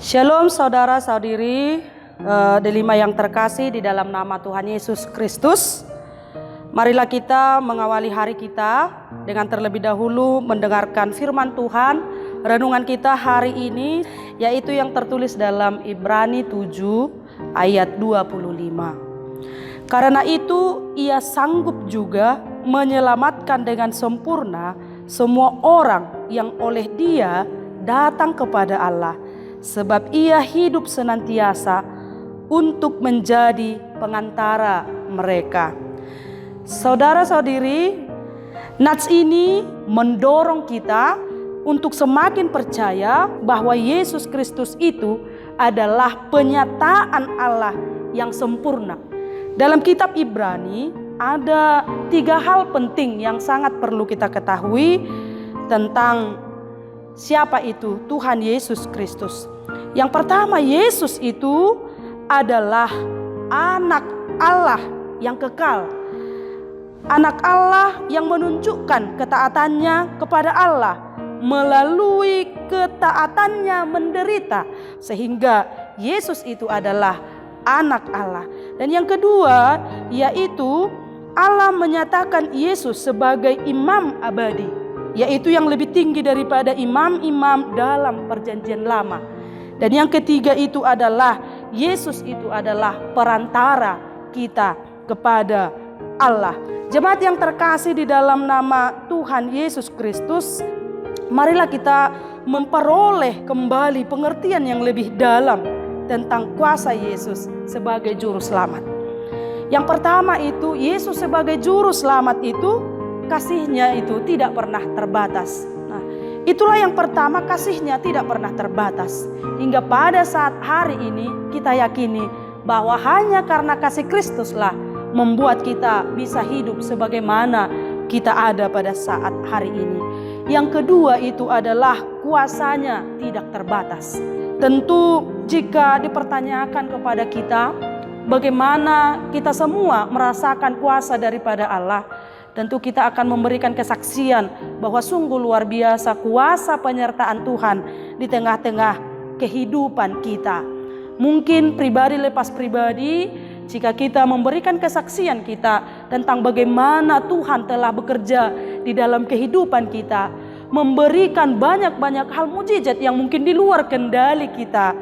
Shalom saudara-saudari delima yang terkasih di dalam nama Tuhan Yesus Kristus. Marilah kita mengawali hari kita dengan terlebih dahulu mendengarkan firman Tuhan. Renungan kita hari ini yaitu yang tertulis dalam Ibrani 7 ayat 25. Karena itu ia sanggup juga menyelamatkan dengan sempurna semua orang yang oleh Dia datang kepada Allah. Sebab ia hidup senantiasa untuk menjadi pengantara mereka. Saudara-saudari, nats ini mendorong kita untuk semakin percaya bahwa Yesus Kristus itu adalah penyataan Allah yang sempurna. Dalam kitab Ibrani ada 3 hal penting yang sangat perlu kita ketahui tentang siapa itu Tuhan Yesus Kristus. Yang pertama, Yesus itu adalah anak Allah yang kekal. Anak Allah yang menunjukkan ketaatannya kepada Allah melalui ketaatannya menderita, sehingga Yesus itu adalah anak Allah. Dan yang kedua, yaitu Allah menyatakan Yesus sebagai imam abadi, yaitu yang lebih tinggi daripada imam-imam dalam perjanjian lama. Dan yang ketiga itu adalah Yesus itu adalah perantara kita kepada Allah. Jemaat yang terkasih di dalam nama Tuhan Yesus Kristus, marilah kita memperoleh kembali pengertian yang lebih dalam tentang kuasa Yesus sebagai juru selamat. Yang pertama itu, Yesus sebagai juru selamat itu kasihnya itu tidak pernah terbatas. Nah, itulah yang pertama, kasihnya tidak pernah terbatas. Hingga pada saat hari ini kita yakini bahwa hanya karena kasih Kristuslah membuat kita bisa hidup sebagaimana kita ada pada saat hari ini. Yang kedua itu adalah kuasanya tidak terbatas. Tentu jika dipertanyakan kepada kita bagaimana kita semua merasakan kuasa daripada Allah, tentu kita akan memberikan kesaksian bahwa sungguh luar biasa kuasa penyertaan Tuhan di tengah-tengah kehidupan kita. Mungkin pribadi lepas pribadi, jika kita memberikan kesaksian kita tentang bagaimana Tuhan telah bekerja di dalam kehidupan kita, memberikan banyak-banyak hal mujizat yang mungkin di luar kendali kita,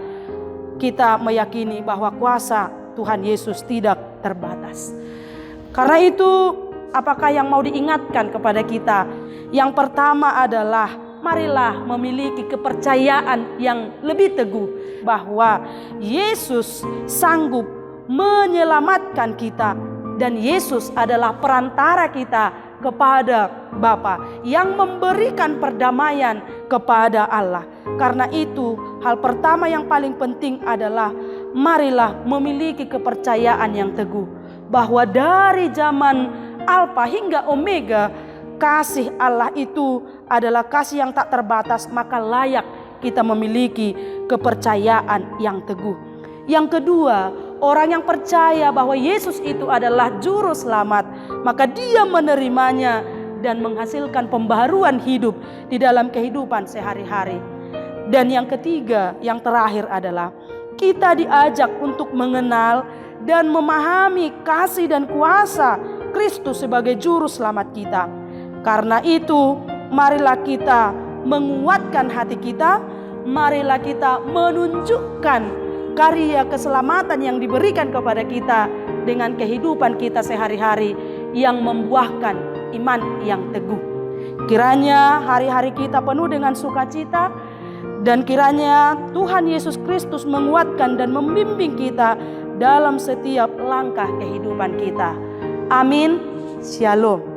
kita meyakini bahwa kuasa Tuhan Yesus tidak terbatas. Karena itu, apakah yang mau diingatkan kepada kita? Yang pertama adalah marilah memiliki kepercayaan yang lebih teguh bahwa Yesus sanggup menyelamatkan kita dan Yesus adalah perantara kita kepada Bapa yang memberikan perdamaian kepada Allah. Karena itu, hal pertama yang paling penting adalah marilah memiliki kepercayaan yang teguh bahwa dari zaman Alfa hingga Omega, kasih Allah itu adalah kasih yang tak terbatas, maka layak kita memiliki kepercayaan yang teguh. Yang kedua, orang yang percaya bahwa Yesus itu adalah juru selamat, maka dia menerimanya dan menghasilkan pembaharuan hidup di dalam kehidupan sehari-hari. Dan yang ketiga, yang terakhir adalah kita diajak untuk mengenal dan memahami kasih dan kuasa Kristus sebagai juru selamat kita. Karena itu, marilah kita menguatkan hati kita, marilah kita menunjukkan karya keselamatan yang diberikan kepada kita dengan kehidupan kita sehari-hari yang membuahkan iman yang teguh. Kiranya hari-hari kita penuh dengan sukacita dan kiranya Tuhan Yesus Kristus menguatkan dan membimbing kita dalam setiap langkah kehidupan kita. Amin. Shalom.